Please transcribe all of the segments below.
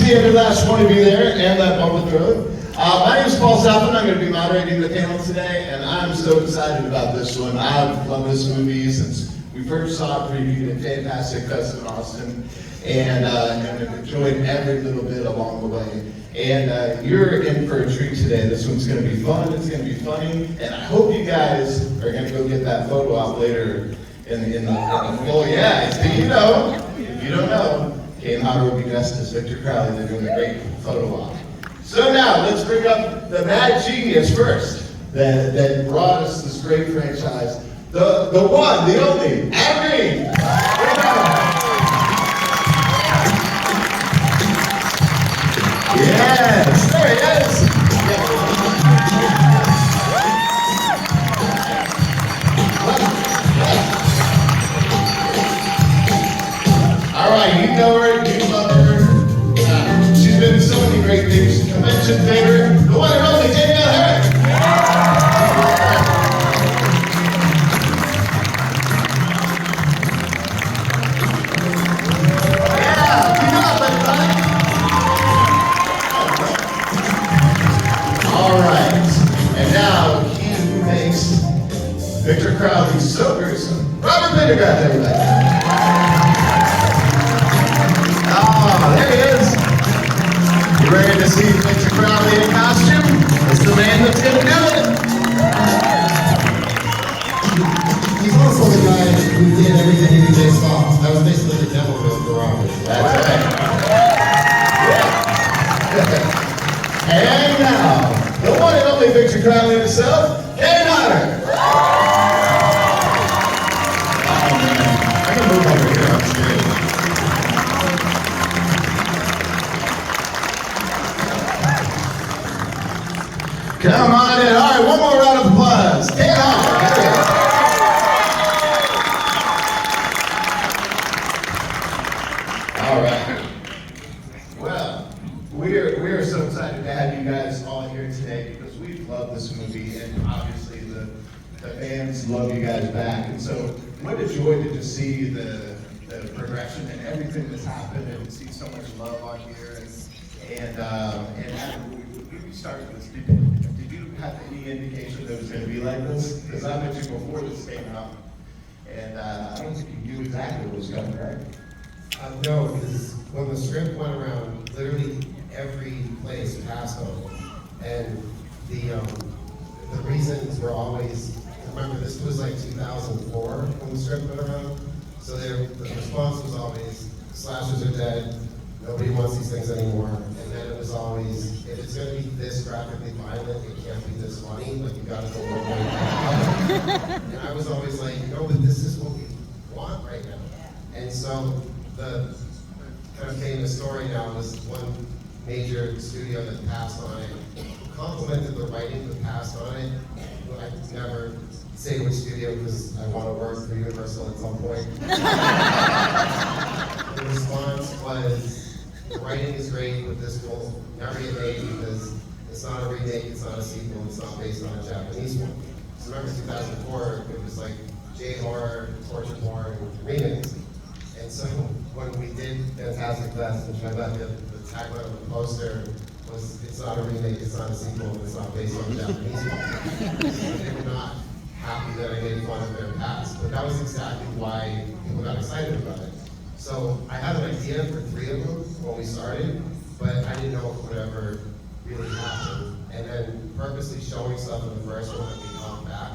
see every last one of you there, and that bump with the road. My name is Paul Southland. I'm going to be moderating the panel today, and I'm so excited about this one. I've loved this movie since we first saw it previewed at Fantastic Fest in Austin, and I've enjoyed every little bit along the way. And you're in for a treat today. This one's going to be fun, it's going to be funny, and I hope you guys are going to go get that photo op later in the full. Yeah, so you know, if you don't know, Kane Hodder will be dressed as Victor Crowley. They're doing a great photo op. So now, let's bring up the mad genius first that brought us this great franchise. The one, the only, Adam Green. Yes, there he is. All right, you know her, you love her. She's been in so many great things. Convention favorite, the one and only Danielle Herrick. Victor Crowley, so gruesome. Robert Pendergraft, everybody. Oh, there he is. You ready to see Victor Crowley in costume? It's the man that's going to do it. He's also the guy who did everything in Jay's Fox. That was basically the devil with the Robert. That's right. Yeah. And now, the one and only Victor Crowley himself, Kane Hodder. Come on in. All right, one more round of applause. Kane Hodder. All right. Well, we are so excited to have you guys all here today because we love this movie, and obviously the fans love you guys back. And so, what a joy to just see the progression and everything that's happened, and see so much love on here. And we started this. Did you have any indication that it was going to be like this? Because I met you before this came out, and I don't think you knew exactly what was coming, right? No, because when the script went around, literally every place passed on it. And the reasons were always, remember this was like 2004 when the script went around, so the response was always, slashers are dead, nobody wants these things anymore. And then it was always, if it's going to be this graphically violent, it can't be this funny, like you got to go one way down. And I was always like, no, but this is what we want right now. And so the kind of famous story now was one major studio that passed on it, complimented the writing but passed on it. I never say which studio because I want to work for Universal at some point. The response was, the writing is great, but this will never get made because it's not a remake, it's not a sequel, it's not based on a Japanese one. So remember 2004, it was like J-horror, torture porn, remakes. And so when we did Fantastic Fest and tried that, the tagline of the poster was, it's not a remake, it's not a sequel, it's not based on a Japanese one. They were not happy that I made fun of their past, but that was exactly why people got excited about it. So I had an idea for 3 of them when we started, but I didn't know if it would ever really happen. And then purposely showing stuff in the first one that we held back.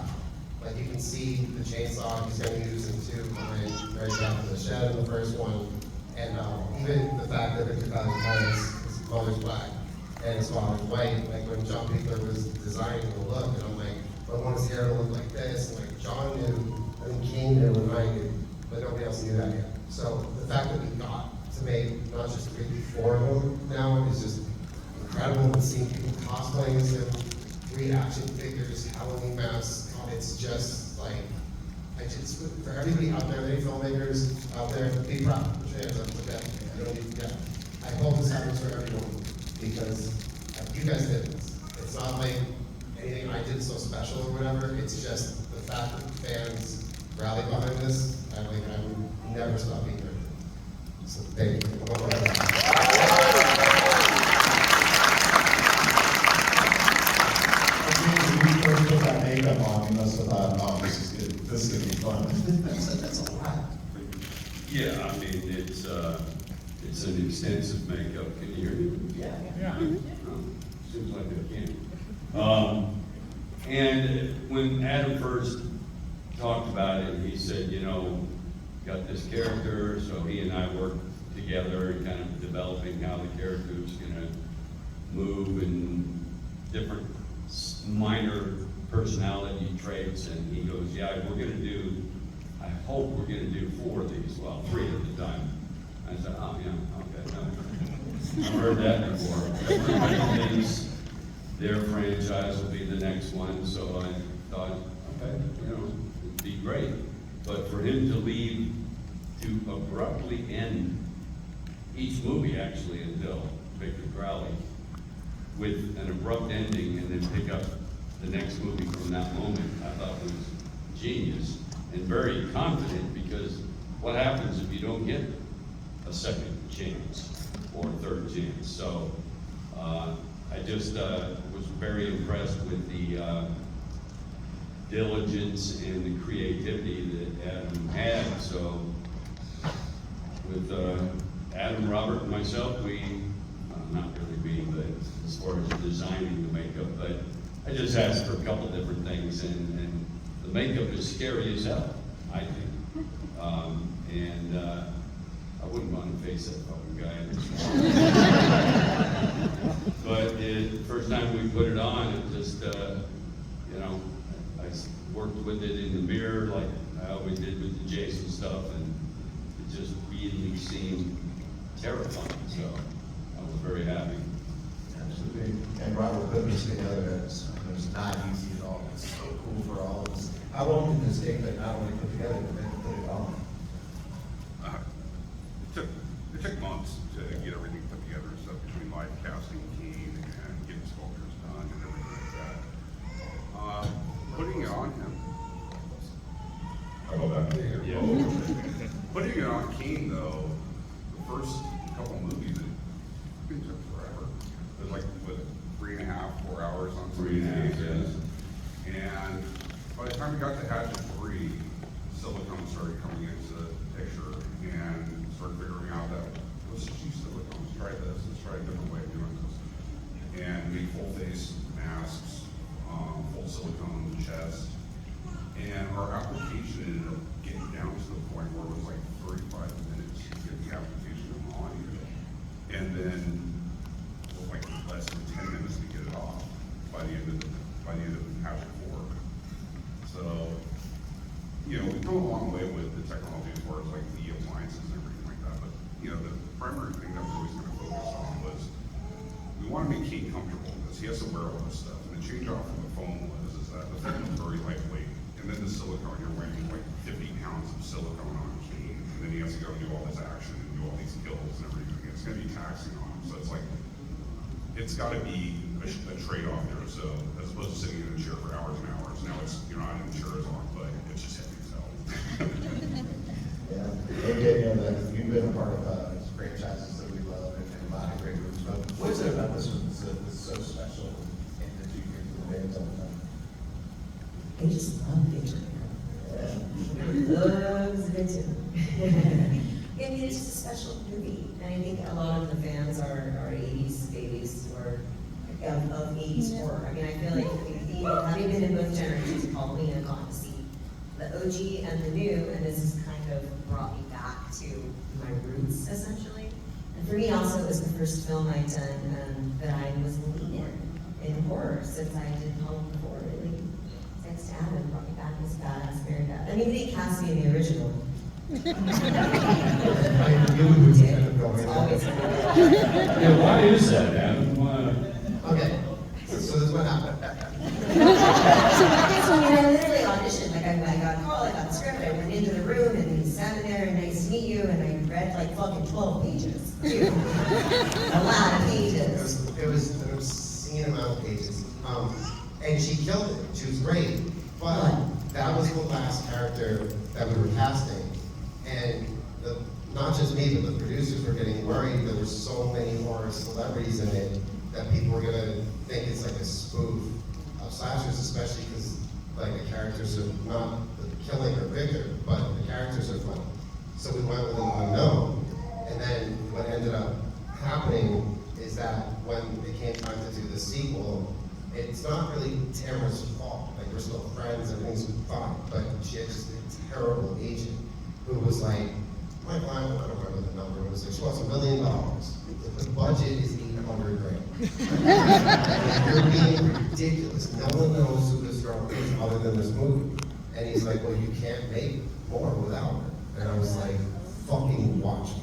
Like you can see the chainsaw he's going to use in 2 coming right back to the shed in the first one. And even the fact that Victor Crowley's parents, his mother's black and his father's white, like when John Piekler was designing the look, and I'm like, I want his hair to look like this, and like John knew, I think King knew, and I knew, but nobody else knew that yet. So the fact that we got to make not just 3, but 4 of them now is just incredible. And seeing people cosplaying as them, 3 action figures, Halloween masks, it's just like, for everybody out there, any filmmakers out there, be proud. Put your hands up, okay? I hope this happens for everyone because you guys did this. It's not like anything I did so special or whatever. It's just the fact that fans rallied behind this. I would never stop being there. So thank you. Yeah. Seems like it can. And when Adam first talked about it, he said, you know, got this character, so he and I worked together and kind of developing how the character was gonna move and different minor personality traits, and he goes, yeah, we're gonna do, I hope we're gonna do 4 of these, well, 3 at the time. I said, oh, yeah, okay, no. I've heard that before. Everybody thinks their franchise will be the next one, so I thought, okay, you know, it'd be great. But for him to leave, to abruptly end each movie actually until Victor Crowley, with an abrupt ending and then pick up the next movie from that moment, I thought was genius and very confident, because what happens if you don't get a second chance or a third chance? So I just was very impressed with the diligence and the creativity that Adam had. So with Adam, Robert, and myself, we, not really me, but as far as designing the makeup, but I just asked for a couple different things, and the makeup is scary as hell, I think. I wouldn't want to face that fucking guy. But the first time we put it on, it just, you know, I worked with it in the mirror like I always did with the Jason stuff, and it just really seemed terrifying, so I was very happy. Absolutely. And Robert putting this together, it was not easy at all. It's so cool for all of us. How long did this take, like, not only put together, but then to put it on? It took months to get everything put together and stuff, between live casting, Keen, and getting sculptures done and everything like that. Putting it on him. I'll go back to here. Yeah. Putting it on Keen, though, the first couple movies, it took forever. It was like, what, 3.5, 4 hours on 3.5, yes. And by the time we got to Hatchet 3, silicone started coming into the picture, and started figuring out that, let's just use silicone, let's try this, let's try a different way of doing this. And make full face masks, full silicone chest. And our application ended up getting down to the point where it was like 35 minutes to get the application on you. And then like less than 10 minutes to get it off by the end of Hatchet 4. So, you know, we've come a long way with the technology as far as like the appliances and everything like that. But, you know, the primary thing that we're always going to focus on was we want to make Kane comfortable, because he has to wear all this stuff. And the change off from the foam is that the foam is very lightweight. And then the silicone, you're wearing like 50 pounds of silicone on Kane. And then he has to go and do all this action and do all these kills and everything. It's going to be taxing on him. So it's like, it's got to be a trade-off there. So as opposed to sitting in a chair for hours and hours, now it's, you're not in the chair as long, but it's just heavy as hell. Yeah, okay, you know, that you've been a part of franchises that we love and a lot of great movies. But what is it about this one that's so special and that you hear from the fans all the time? I just love Victor. Loves Victor. I mean, it's just a special movie, and I think a lot of the fans are 80s babies or of 80s horror. I mean, I feel like having been in both generations of Halloween, I've gotten to see the OG and the new, and this has kind of brought me back to my roots, essentially. And for me, also, it was the first film I'd done that I was the lead in horror, since I did Halloween before, really. Thanks to Adam, brought me back as badass, very bad. I mean, they didn't cast me in the original. Yeah, why is that, Adam? Okay, so this is what happened. So I literally auditioned, like I got a call, I got the script, I went into the room and he sat in there and nice to meet you, and I read like fucking 12 pages, too. A lot of pages. It was an obscene amount of pages. And she killed it, she was great, but that was the last character that we were casting. And not just me, but the producers were getting worried. There were so many more celebrities in it that people were gonna think it's like a spoof of slashers, especially because like the characters are not the killing or Victor, but the characters are fun. So we went with an unknown. And then what ended up happening is that when it came time to do the sequel, it's not really Tamara's fault. Like, we're still friends, everything's fine, but she had just a terrible agent who was like, my client, I don't remember the number, it was like, she wants $1 million. The budget is $800,000. You're being ridiculous. No one knows who this girl is other than this movie. And he's like, well, you can't make more without her. And I was like, fucking watch me.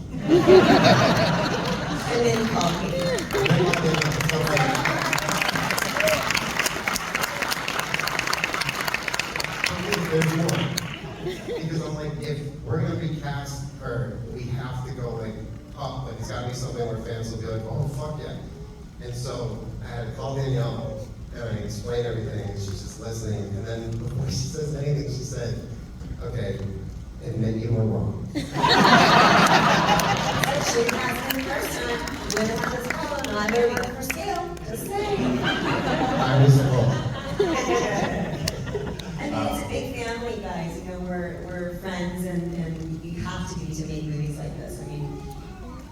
And then call me. There's more. Because I'm like, if we're gonna recast her, we have to go like up. Like, it's gotta be something where fans will be like, oh, fuck yeah. And so I had to call Danielle and I explained everything, and she's just listening. And then before she says anything, she said, okay, admit you were wrong. She passed me the first time. You went on this call, and I'm very good for scale. Just saying. I was wrong. I mean, it's a big family, guys. You know, we're friends, and you have to be to make movies like this. I mean,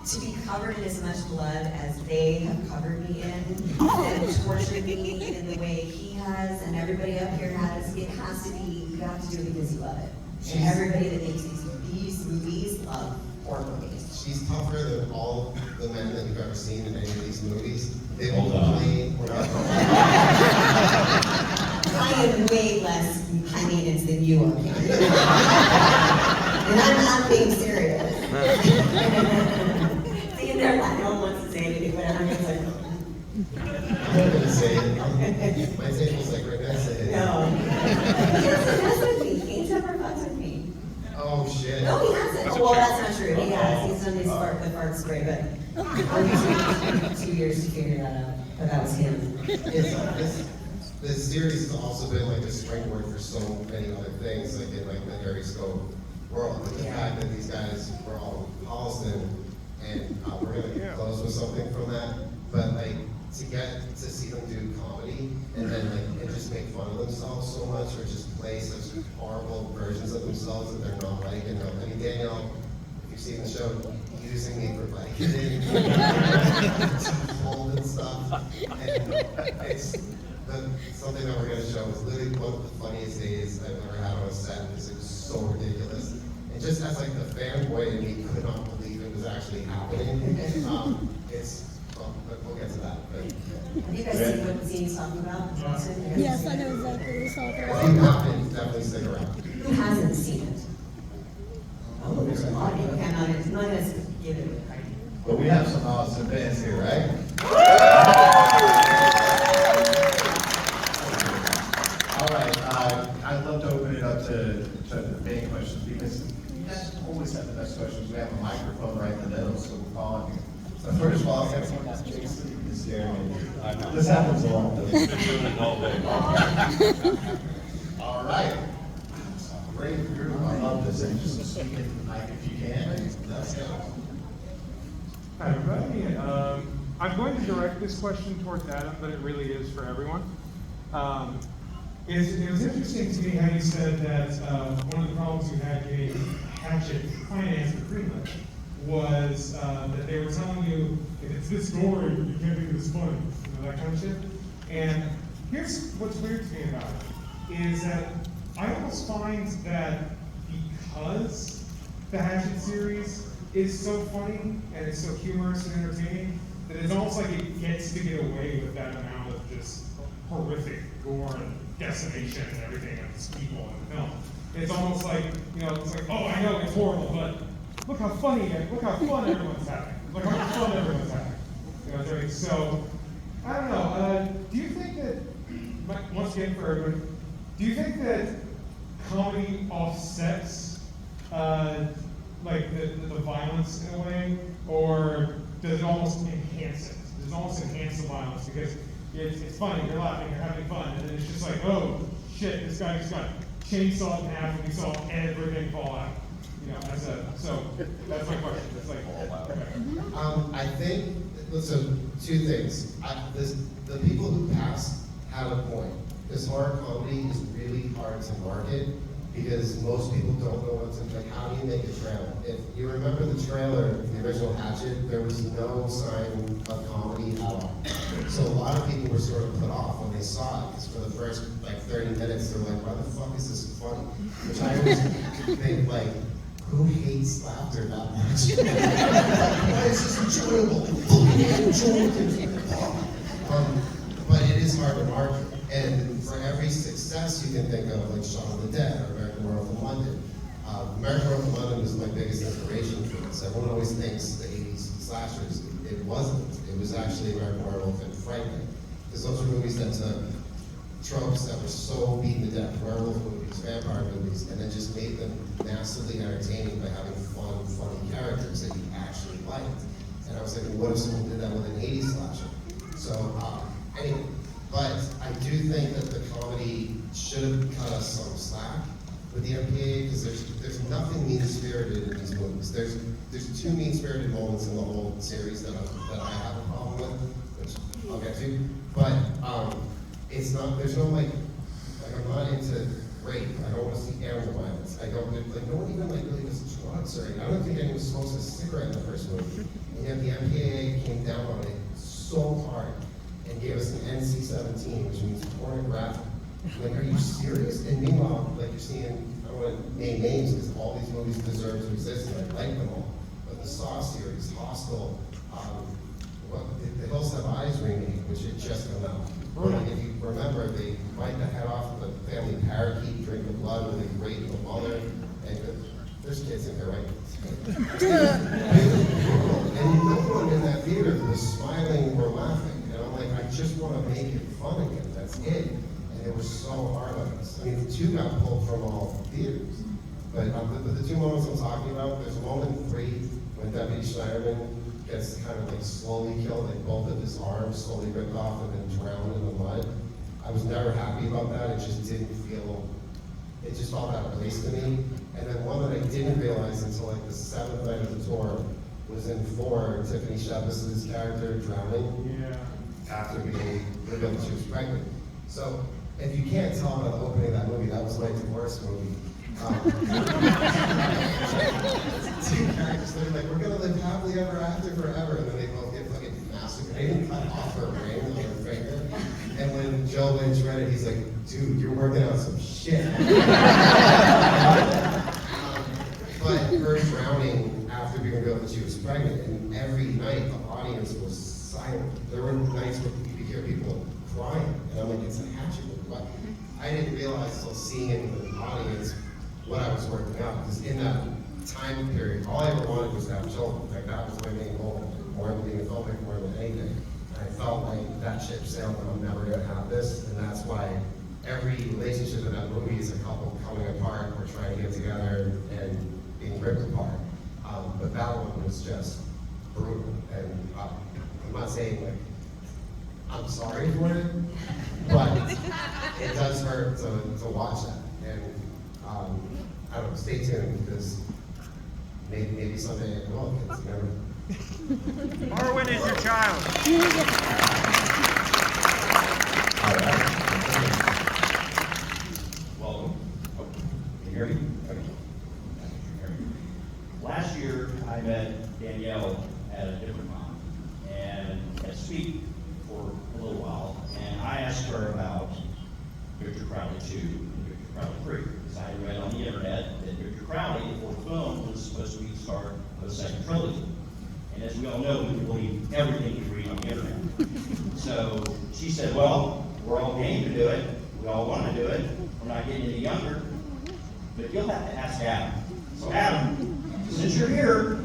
to be covered in as much blood as they have covered me in, and tortured me in the way he has, and everybody up here has, it has to be, you have to do it because you love it. And everybody that makes these movies love horror movies. She's tougher than all the men that you've ever seen in any of these movies. They've Hold on. only I am way less high maintenance than you are. And I'm not being serious. See, and they're like, no one wants to say anything, but I'm just like, I'm not gonna say it. My table's like right next to it. no. He doesn't mess with me. He's never fucks with me. Oh shit. No, he hasn't. That's a Well, check. that's not true. He has. He's done his fart, the fart spray, but it took 2 years to figure that out. But that was him. This series has also been like a springboard for so many other things, like in like the Harry Scope world. Like the fact that these guys were all in Holliston, and we're gonna get close with something from that. But like to get to see them do comedy and then like and just make fun of themselves so much, or just play such horrible versions of themselves that they're not like. And I mean, Danielle, if you've seen the show, using me for like getting cold and stuff, and it's something that we're going to show is literally one of the funniest days I've ever had on a set because it was so ridiculous. And just as like the fanboy in me could not believe it was actually happening. We'll get to that. But if Have you guys seen what the scene's talking about? Yes, I know exactly what he's talking about. you haven't, definitely stick around. Who hasn't seen it? Oh, there's a lot of you. Okay, I'm not gonna give it away. But we have some awesome fans here, right? All right, I'd love to open it up to main questions because you guys always have the best questions. We have a microphone right in the middle, so we're calling you. So first of all, I got to point out Jake's staring at you. This happens a lot. Been doing it all day. All right. Great group. I love this. And just speak in the mic if you can. Let's go. Hi, everybody. I'm going to direct this question towards Adam, but it really is for everyone. It was interesting to me how you said that one of the problems you had getting Hatchet financed or greenlit was that they were telling you, if it's this gory, you can't do this funny, that kind of shit. And here's what's weird to me about it, is that I almost find that because the Hatchet series is so funny and it's so humorous and entertaining, that it's almost like it gets to get away with that amount of just horrific gore and decimation and everything of its people in the film. It's almost like, it's like, oh, I know it's horrible, but look how fun everyone's having. Look how much fun everyone's having. So, I don't know, do you think that, once again for everyone, do you think that comedy offsets like the violence in a way, or does it almost enhance it? Does it almost enhance the violence? Because it's funny, you're laughing, you're having fun, and then it's just like, oh shit, this guy just got chainsawed in half and we saw everything fall out. So that's my question. It's like, I think, so two things. The people who passed had a point. This horror comedy is really hard to market because most people don't know what's in, like, how do you make a trailer? If you remember the trailer, the original Hatchet, there was no sign of comedy at all. So a lot of people were sort of put off when they saw it, because for the first like 30 minutes, they're like, why the fuck is this funny? Which I always think, like, who hates laughter that much? Why is this enjoyable? But it is hard to market. And for every success you can think of, like Shaun of the Dead or American Werewolf in London, American Werewolf in London was my biggest inspiration for this. Everyone always thinks the 80s slashers. It wasn't. It was actually American Werewolf and Frightmare. Because those were movies that took tropes that were so beaten to death, werewolf movies, vampire movies, and then just made them massively entertaining by having fun, funny characters that you actually liked. And I was thinking, what if someone did that with an 80s slasher? So, anyway, but I do think that the comedy should have cut us some slack with the MPAA, because there's nothing mean-spirited in these movies. There's two mean-spirited moments in the whole series that I have a problem with, which I'll get to. But it's not. There's no like I'm not into rape. I don't want to see animal violence. I don't like no one even like really does drugs or anything. I don't think anyone smokes a cigarette in the first movie. And yet the MPAA came down on it so hard and gave us an NC-17, which means pornographic. Like, are you serious? And meanwhile, like you're seeing, I don't want to name names because all these movies deserve to exist and I like them all. But the Saw series, Hostel, the Hills Have Eyes remake, which had just come out. Like, if you remember, they bite the head off of the family parakeet, drink the blood, and they rape the mother. And there's kids in there, right? And no one in that theater was smiling or laughing. And I'm like, I just want to make it fun again. That's it. And it was so hard on us. I mean, the two got pulled from all theaters. But the two moments I'm talking about, there's a moment in 3 when Deputy Schneiderman gets kind of like slowly killed, like both of his arms slowly ripped off and then drowned in the mud. I was never happy about that. It just didn't feel, it just felt out of place to me. And then one that I didn't realize until like the 7th night of the tour was in 4, Tiffany Shepis' character drowning. Yeah. After being revealed that she was pregnant. So if you can't tell by the opening of that movie, that was my divorce movie. Two characters that are like, we're gonna live happily ever after forever, and then they both get fucking massacred. They didn't cut off her ring on her finger. And when Joe Lynch read it, he's like, dude, you're working on some shit. But her drowning after being revealed that she was pregnant, and every night the audience was silent. There were nights where you could hear people crying, and I'm like, it's a Hatchet movie. But I didn't realize until seeing it in the audience what I was working out, because in that time period, all I ever wanted was to have children. Like, that was my main goal, more than being a filmmaker, more than anything. And I felt like that ship sailed and I'm never gonna have this, and that's why every relationship in that movie is a couple coming apart or trying to get together and being ripped apart. But that one was just brutal, and I'm not saying like I'm sorry for it, but it does hurt to watch that. And I don't know, stay tuned, because maybe someday I will, kids, you never. Marwin is your child. All right. Welcome. Oh, can you hear me? Okay. Last year, I met Danielle at a different mom and at Speak for a little while, and I asked her about Victor Crowley 2 and Victor Crowley 3, because I read on the internet that Victor Crowley, before the film, was supposed to be the start of a second trilogy. And as we all know, we can believe everything you read on the internet. So she said, well, we're all game to do it. We all want to do it. We're not getting any younger. But you'll have to ask Adam. So Adam, since you're here,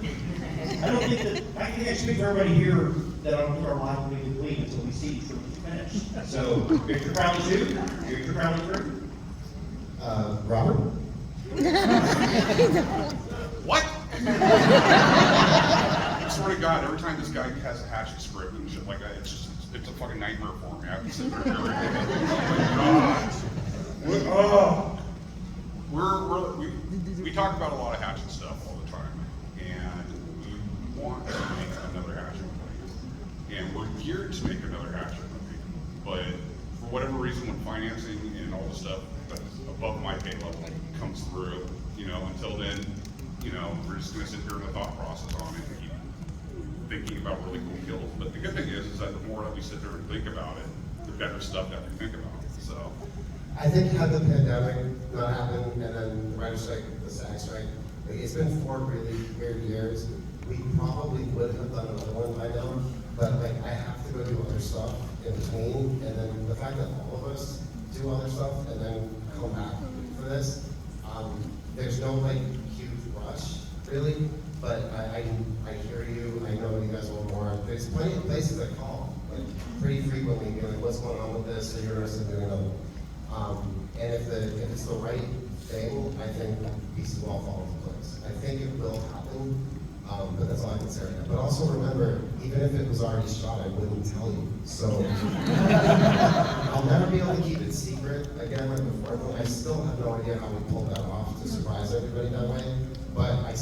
I can't speak for everybody here that I don't put our life we believe until we see the trilogy finished. So Victor Crowley 2, Victor Crowley 3. Robert? What? I swear to God, every time this guy has a Hatchet script and shit like that, it's a fucking nightmare for me. I have to sit there every day. Oh my God. We talk about a lot of Hatchet stuff all the time, and we want to make another Hatchet movie, and we're geared to make another Hatchet movie, but for whatever reason, when financing and all the stuff that's above my pay level comes through, until then, we're just gonna sit here in the thought process on it and keep thinking about really cool kills. But the good thing is that the more that we sit there and think about it, the better stuff that we think about. So, I think had the pandemic not happened and then the writer's strike, the SAG strike, like, it's been 4 really weird years. We probably would have done another one by now, but like I have to go do other stuff in between, and then the fact that all of us do other stuff and then come back for this, there's no like huge rush really, but I hear you. I know you guys want more. There's plenty of places that call like pretty frequently, being like, what's going on with this? Are you interested in doing another one? And if it's the right thing, I think pieces will all fall into place. I think it will happen, but that's all I can say right now. But also remember, even if it was already shot, I wouldn't tell you. So I'll never be able to keep it secret again like before. I still have no idea how we pulled that off to surprise everybody that way. But I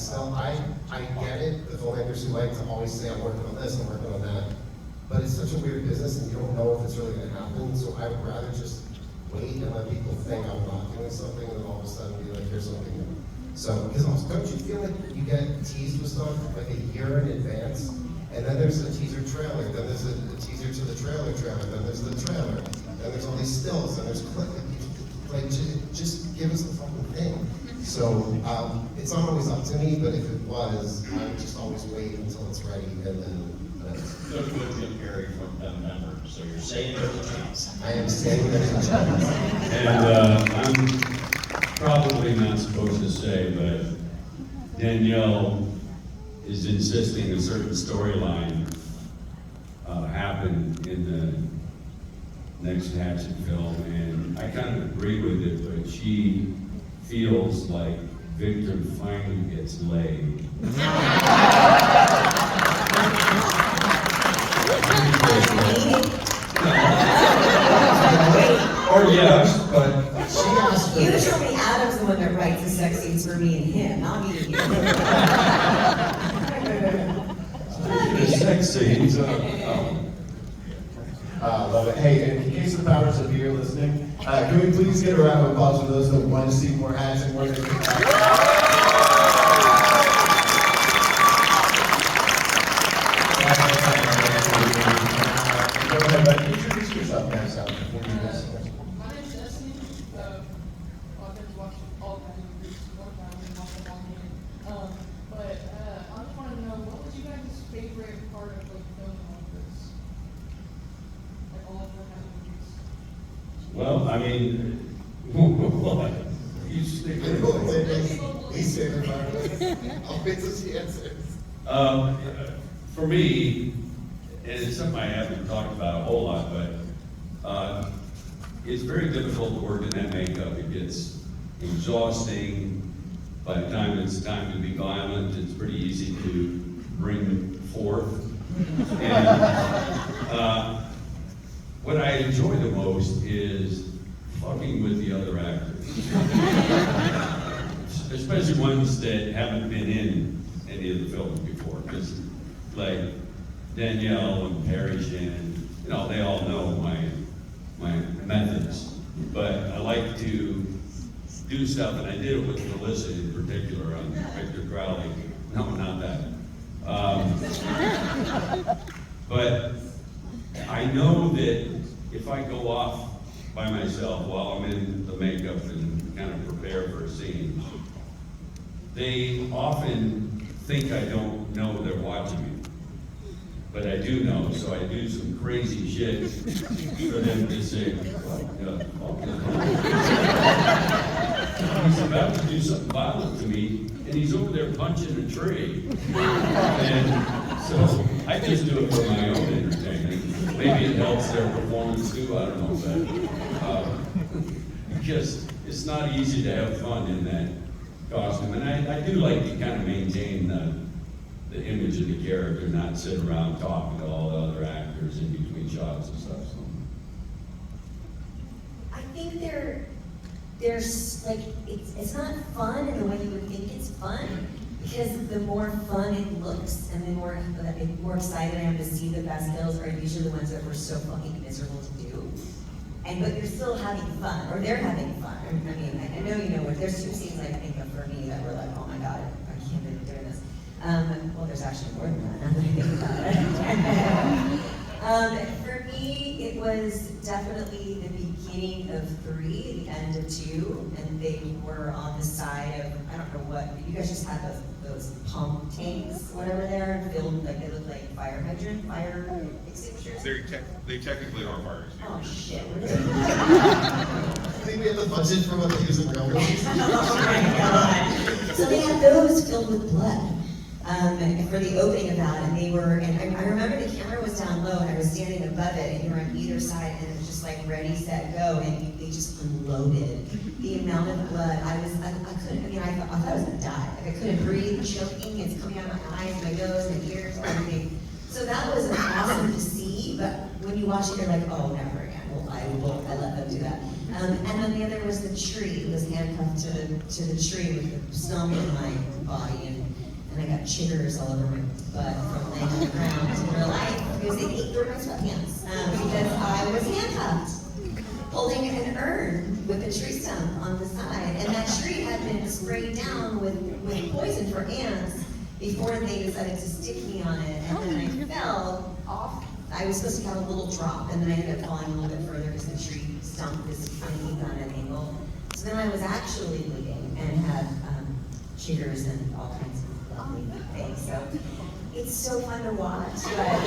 get it, the filmmakers who like to always say, I'm working on this, I'm working on that. But it's such a weird business and you don't know if it's really gonna happen. So I would rather just wait and let people think I'm not doing something and then all of a sudden be like, here's something new. So, because also, don't you feel like you get teased with stuff like a year in advance? And then there's a teaser trailer, then there's a teaser to the trailer, then there's the trailer, then there's all these stills, and there's clip, like, just give us the fucking thing. So, it's not always up to me, but if it was, I would just always wait until it's ready and then. So with Jim Carrey from Dumb and Dumber, so you're saying there's a chance. I am saying there's a chance. And I'm probably not supposed to say, but Danielle is insisting a certain storyline happen in the next Hatchet film, and I kind of agree with it, but she feels like Victor finally gets laid. Or yes, but She asked for this. Usually Adam's the one that writes the sex scenes for me and him, not me and you. the sex scenes. Love it. Hey, in case the powers of you are listening, can we please get a round of applause for those that want to see more Hatchet, more than Go ahead, but introduce yourself, guys. Before we do this. My name's Destiny. I've been watching all kinds of movies, one time and watching all of them. But I just wanted to know, what was you guys' favorite part of like filming like this? Like all different kinds of movies. Well, I mean, you stick with He's saying it. I'll wait till she answers. For me, and it's something I haven't talked about a whole lot, but it's very difficult to work in that makeup. It gets exhausting. By the time it's time to be violent, it's pretty easy to bring forth. And what I enjoy the most is fucking with the other actors. Especially ones that haven't been in any of the films before. Because like Danielle and Perry Shannon, you know, they all know my methods. But I like to do stuff, and I did it with Melissa in particular on Victor Crowley. No, not that. But I know that if I go off by myself while I'm in the makeup and kind of prepare for a scene, they often think I don't know they're watching me. But I do know, so I do some crazy shit for them to say, he's about to do something violent to me, and he's over there punching a tree. And so I just do it for my own entertainment. Maybe it helps their performance too, I don't know, but because it's not easy to have fun in that costume. And I do like to kind of maintain the image of the character, not sit around talking to all the other actors in between shots and stuff. So. I think there's like, it's not fun in the way you would think it's fun, because the more fun it looks and the more excited I am to see the best kills are usually the ones that were so fucking miserable to do. But you're still having fun, or they're having fun. I mean, I know you know what, there's 2 scenes I think of for me that were like, oh my god, I can't believe doing this. Well, there's actually more than that, now that I think about it. For For me, it was definitely the beginning of 3, the end of 2, and they were on the side of, I don't know what, you guys just had those pump tanks, whatever they are, filled, like they look like fire hydrant, fire extinguishers. They technically are fire extinguishers. Oh, shit. I think we have the budget for what they use in real movies. Oh my God. So they had those filled with blood for the opening of that, and they were, and I remember the camera was down low, and I was standing above it, and you were on either side, and it was just like ready, set, go, and they just unloaded the amount of blood. I couldn't, I mean, I thought I was gonna die. Like I couldn't breathe, choking, it's coming out of my eyes, my nose, my ears, everything. So that was awesome to see, but when you watch it, you're like, oh, never again. Well, I let them do that. And then the other was the tree. It was handcuffed to the tree with the stump in my body, and I got chiggers all over my butt from laying on the ground in real life because they ate through my sweatpants because I was handcuffed, holding an urn with a tree stump on the side, and that tree had been sprayed down with poison for ants before they decided to stick me on it, and then I fell off. I was supposed to have a little drop, and then I ended up falling a little bit further because the tree stump was funny on an angle. So then I was actually bleeding and had chiggers and all kinds of lovely things. So it's so fun to watch, but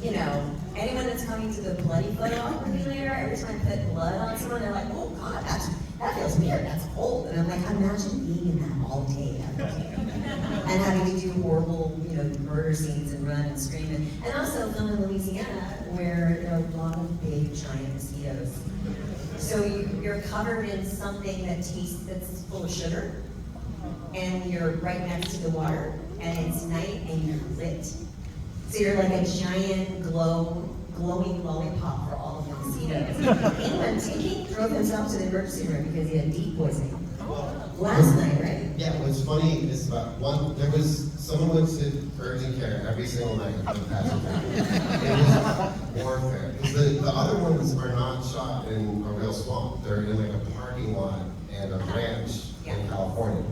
you know, anyone that's coming to the bloody photo op with me later, every time I put blood on someone, they're like, oh God, that feels weird, that's cold. And I'm like, imagine being in that all day every day. And having to do horrible, you know, murder scenes and run and scream. And also film in Louisiana where there are a lot of big, giant mosquitoes. So you're covered in something that that's full of sugar, and you're right next to the water, and it's night and you're lit. So you're like a giant glowing lollipop for all of the mosquitoes. Anyone taking drove himself to the emergency room because he had deep poisoning. Last night, right? Yeah, what's funny is someone went to urgent care every single night for the past week. It was warfare. Because the other ones are not shot in a real swamp. They're in like a parking lot and a ranch in California.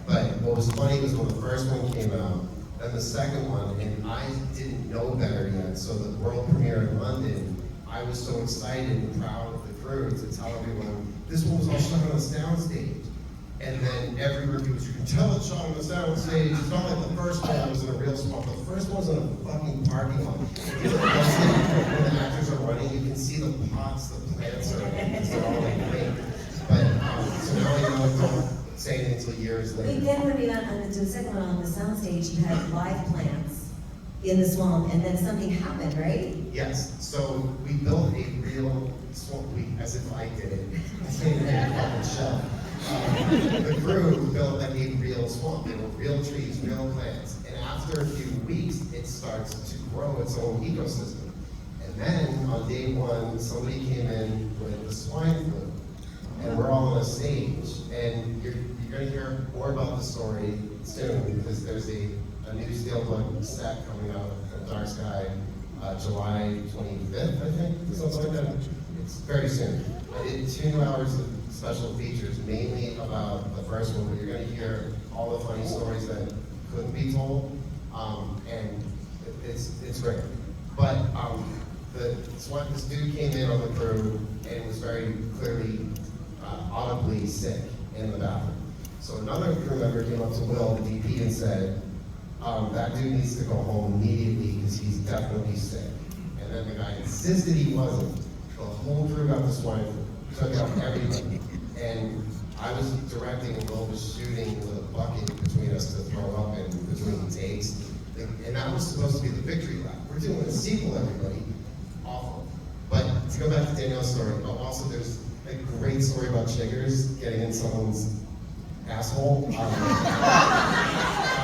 But what was funny was when the first one came out, and the second one, and I didn't know better yet, so the world premiere in London, I was so excited and proud of the crew to tell everyone, this one was all shot on a soundstage. And then every review was, you can tell it's shot on the soundstage. It's not like the first one was in a real swamp. The first one was in a fucking parking lot. When the actors are running, you can see the pots, the plants are all like green. But so now I know don't say it until years But later. then when we got on the second one on the soundstage, you had live plants in the swamp, and then something happened, right? Yes, so we built a real swamp, as if I did it. I can't even have a fucking shell. The crew built like a real swamp. There were real trees, real plants. And after a few weeks, it starts to grow its own ecosystem. And then on day 1, somebody came in with the swine flu. And we're all on a stage. And you're going to hear more about the story soon because there's a new Steelbook set coming out from Dark Sky July 25th, I think, something like that. It's very soon. I did 2 hours of special features, mainly about the first one, but you're going to hear all the funny stories that couldn't be told, and it's great. But this dude came in on the crew and was very clearly audibly sick in the bathroom. So another crew member came up to Will, the DP, and said, that dude needs to go home immediately because he's definitely sick. And then the guy insisted he wasn't. The whole crew got the swine flu, took out everybody. And I was directing and Will was shooting with a bucket between us to throw up in between takes. And that was supposed to be the victory lap. We're doing a sequel, everybody. Awful. But to go back to Danielle's story, also there's a great story about chiggers getting in someone's asshole on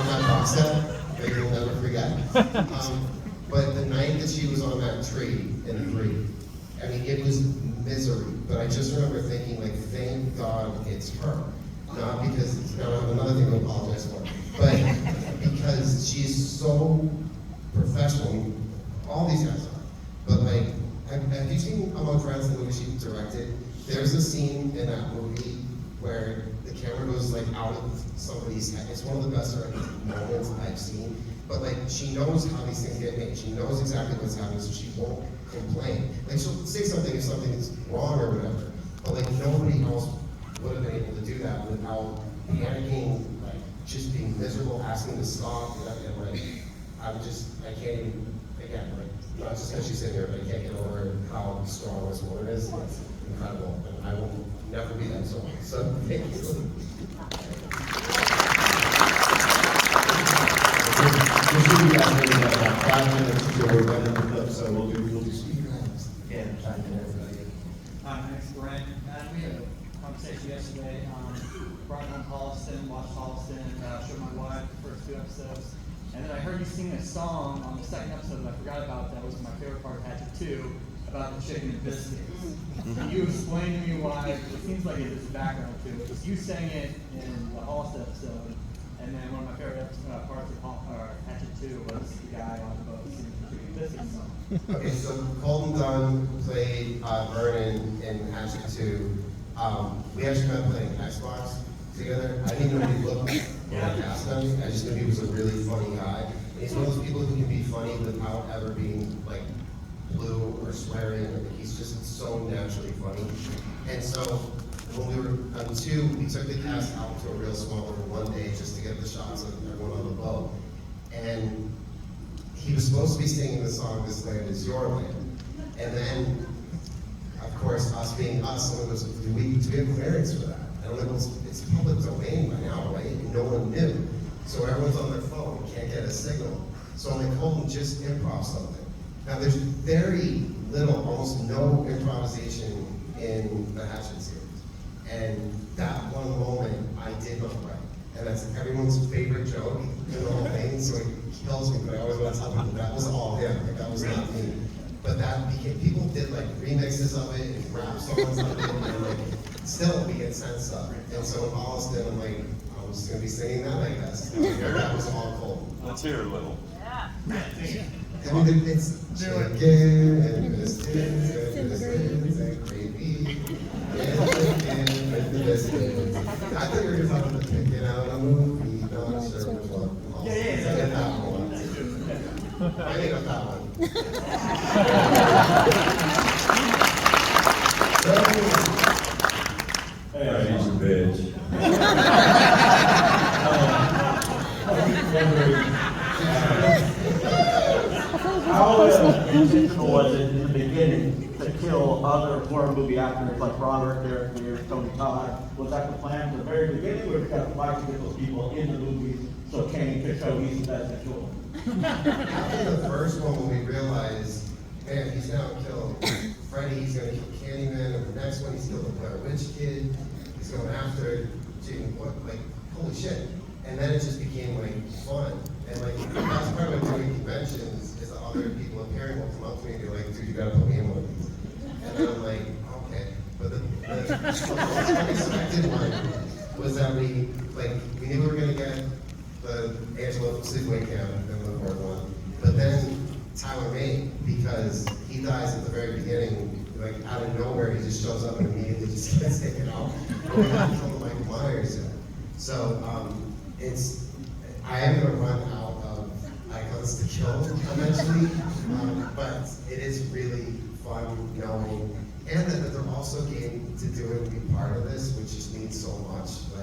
that box set that you'll never forget. But the night that she was on that tree in 3, I mean, it was misery. But I just remember thinking, like, thank God it's her. Not because, now I have another thing to apologize for, but because she's so professional. All these guys are. But, like, have you seen Among Friends, the movie she directed? There's a scene in that movie where the camera goes, like, out of somebody's head. It's one of the best moments I've seen. But like, she knows how these things get made. She knows exactly what's happening, so she won't complain. Like, she'll say something if something is wrong or whatever, but like, nobody else would have been able to do that without panicking, like, just being miserable, asking to stop, and like, I can't even, again, like, not just because she's in here, but I can't get over how strong this woman is. It's incredible, and I will never be that strong. So, thank you. Just give you guys maybe about 5 minutes until we're done with the clip, so we'll do speaker items. And chime in everybody. My name's Brent. We had a conversation yesterday. Brought home Holliston, watched Holliston, showed my wife the first 2 episodes. And then I heard you sing a song on the second episode that I forgot about that was my favorite part of Hatchet 2, about the chicken and biscuits. Can you explain to me why, it seems like it is a background to it, because you sang it in the Holliston episode, and then one of my favorite parts of Hatchet 2 was the guy on the boat singing the chicken and biscuits song. Okay, so Colton Dunn played Vernon in Hatchet 2. We actually met playing Xbox together. I didn't even know what he looked like when I cast him. I just knew he was a really funny guy. And he's one of those people who can be funny without ever being like blue or swearing. He's just so naturally funny. And so when we were on 2, we took the cast out to a real small room one day just to get the shots of everyone on the boat. And he was supposed to be singing the song "This Land Is Your Land," and then, of course, us being us, someone goes, "Do we have clearance for that?" And I'm like, "Well, it's public domain by now, right?" And no one knew, so everyone's on their phone, can't get a signal. So I'm like, "Colton, just improv something." Now, there's very little, almost no improvisation in the Hatchet series, and that one moment I did not write. And that's everyone's favorite joke in the whole thing, so it kills me, but I always want to tell people that was all him, like that was not me. But that became, people did like remixes of it and rap songs of it, and like, still we get sense of it. And so in Holliston, I'm like, I'm just gonna be singing that, I guess. That was all cool. Let's hear a little. I mean, it's chicken and biscuits and gravy. And chicken and biscuits. I thought you were gonna talk about the picking out a movie, not sure which one. Yeah. That one. I made up that one. Hey, he's a bitch. How intentional was it in the beginning to kill other horror movie actors like Robert, Derek Lear, Tony Todd? Was that the plan from the very beginning, or did you have to fight to get those people in the movies so Kane could show he's the best at killing? After the first one, when we realized, man, he's now killed Freddy, he's gonna kill Candyman, and the next one he's killed the Blair Witch Kid, he's going after Jimmy, what, like, holy shit. And then it just became like fun. And like, that's part of doing conventions, is that other people appearing will come up to me and be like, dude, you gotta put me in one of these. And then I'm like, okay. But the unexpected one was that we knew we were gonna get the Angela from Sleepaway Camp in the fourth one. But then Tyler Mate, because he dies at the very beginning, like out of nowhere, he just shows up and immediately just gets taken out. And we haven't killed Michael Myers yet. So I am gonna run out of icons to kill eventually, but it is really fun knowing, and that they're also game to do it and be part of this, which just means so much. I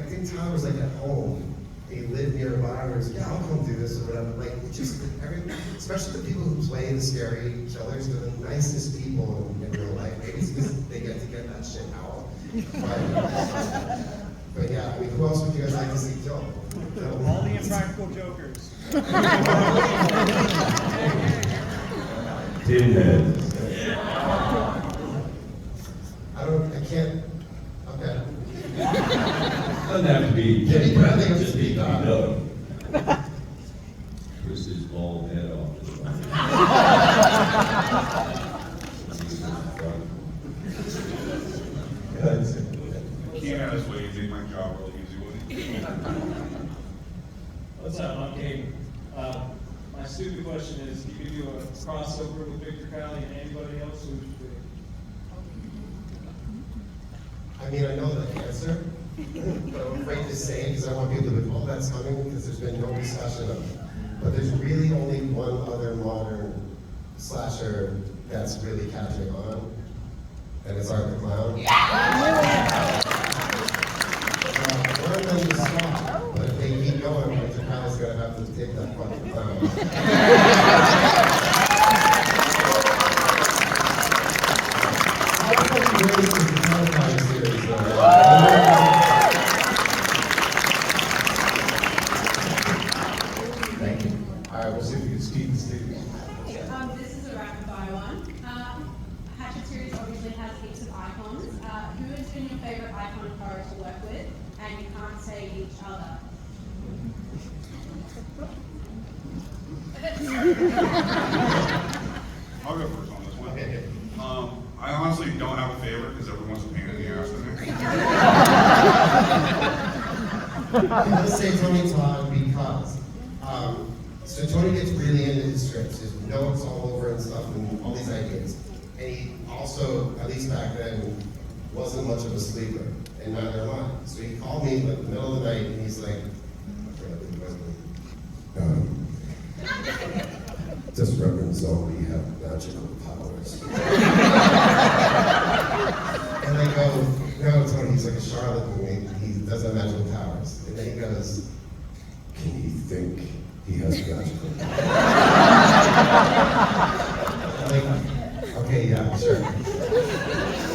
think Tyler was like at home. He lived nearby, or he's like, yeah, I'll come do this or whatever. Like, it's just especially the people who play the scary killers, they're the nicest people in real life. Maybe it's because they get to get that shit out. But yeah, I mean, who else would you guys like to see kill? All the impractical jokers. Pinhead. I can't, okay. Doesn't have to be. Kenny Bradley has Just to be be done. Twist his bald head off. Can't have his way, make my job real easy, wouldn't he? What's up, I'm Kate. My stupid question is, if you could do a crossover with Victor Crowley and anybody else, who would you pick? I mean, I know the answer, but I'm afraid to say it because I want people to be, oh, that's coming, because there's been no discussion of it. But there's really only one other modern slasher that's really catching on, and it's Art the Clown. We're going to stop, but if they keep going, Mr. Kyle's gonna have to take that fucking clown. How fucking great is the Telephone series, though? Thank you. All right, we'll see if we can speed this thing. This is a rapid fire one. Hatchet series obviously has heaps of icons. Who has been your favorite icon of horror to work with? And you can't say each other. I'll go first on this one. I honestly don't have a favorite because everyone's a pain in the ass to me. I'm gonna say Tony Todd because, so Tony gets really into his scripts, his notes all over and stuff, and all these ideas. And he also, at least back then, wasn't much of a sleeper, and neither am I. So he called me like the middle of the night, and he's like, does Reverend Zombie have magical powers? And I go, no, Tony, he's like a charlatan. He doesn't have magical powers. And then he goes, can you think he has magical powers? I'm like, okay, yeah, sure.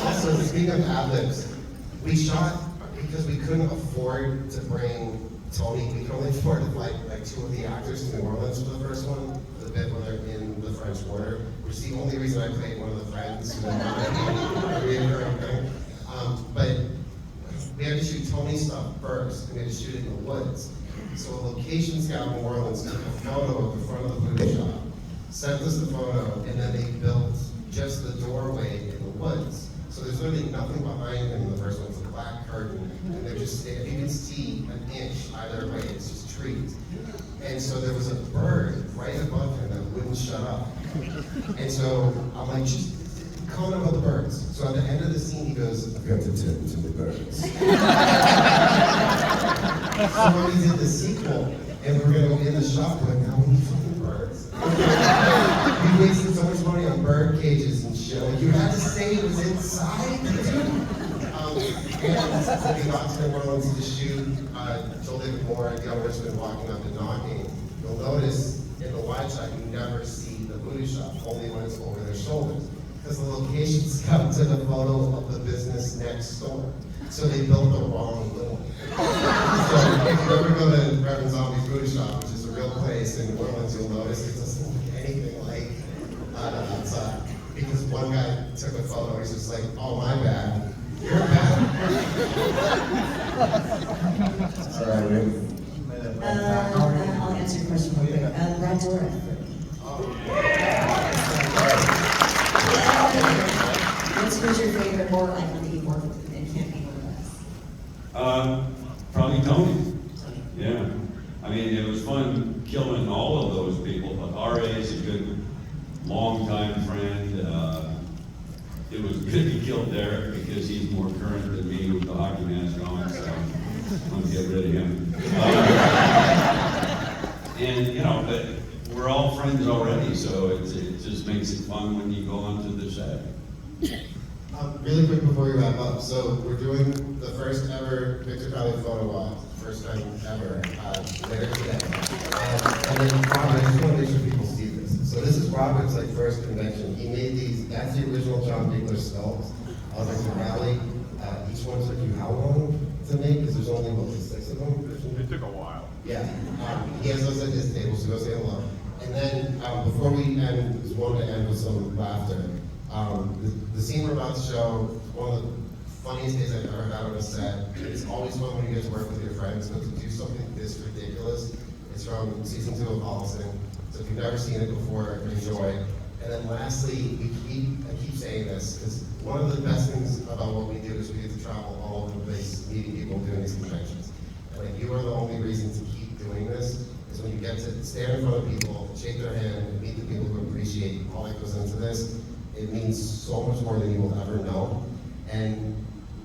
Also, speaking of ad-libs, we shot, because we couldn't afford to bring Tony, we could only afford to fly like two of the actors to New Orleans for the first one, the bit when they're in the French Quarter, which is the only reason I played one of the friends who did not a reoccurring thing. But we had to shoot Tony's stuff first, and we had to shoot it in the woods. So a location scout in New Orleans took a photo of the front of the food shop, sent us the photo, and then they built just the doorway in the woods. So there's literally nothing behind him in the first one. It's a black curtain, and they're just, if you can see an inch either way, it's just trees. And so there was a bird right above him that wouldn't shut up. And so I'm like, just calling about the birds. So at the end of the scene, he goes, I've got to tend to the birds. So when he did the sequel, and we're gonna go in the shop, we're like, now we need fucking birds. We wasted so much money on bird cages and shit. Like, you had to say it was inside, dude. And so we got to New Orleans to shoot Joel David Moore and Gail Richmond walking up and knocking. You'll notice in the wide shot, you never see the voodoo shop, only when it's over their shoulders. Because the location scout took a photo of the business next door. So they built the wrong building. So if you ever go to Reverend Zombie's Voodoo Shop, which is a real place in New Orleans, you'll notice it doesn't look anything like outside. Because one guy took a photo, he's just like, oh, my bad. You're bad. Sorry, Ruth. I'll answer your question real quick. Brad Dourif. What's your favorite horror icon that you've worked with and can't be one of us? Probably Tony. Yeah. I mean, it was fun killing all of those people, but R.A. is a good longtime friend. It was good to kill Derek because he's more current than me with the hockey mask on, so I'm gonna get rid of him. And you know, but we're all friends already, so it just makes it fun when you go onto the set. Really quick before we wrap up, so we're doing the first ever Victor Crowley photo walk, first time ever, later today. And then Robert, I just want to make sure people see this. So this is Robert's like first convention. He made these, that's the original John Bigler sculpts of Victor Crowley. Each one took you how long to make? Because there's only, what, 6 of them? It took a while. Yeah, he has those at his table, so go say hello. And then before we end, just wanted to end with some laughter. The scene we're about to show, one of the funniest days I've ever had on a set. It's always fun when you get to work with your friends, but to do something this ridiculous, it's from season 2 of Holliston. So if you've never seen it before, enjoy. And then lastly, I keep saying this, because one of the best things about what we do is we get to travel all over the place, meeting people, doing these conventions. And like, you are the only reason to keep doing this, is when you get to stand in front of people, shake their hand, and meet the people who appreciate all that goes into this. It means so much more than you will ever know. And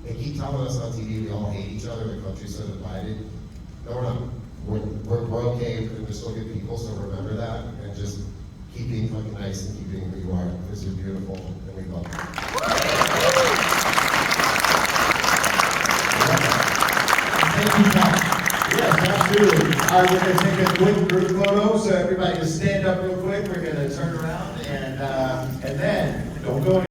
They keep telling us on TV we all hate each other, the country's so divided. No, we're not. We're okay, and we're still good people, so remember that, and just keep being fucking nice and keep being who you are, because you're beautiful, and we love you. Thank you, Pat. Yes, absolutely. All right, we're gonna take a quick group photo, so everybody just stand up real quick. We're gonna turn around and then, don't go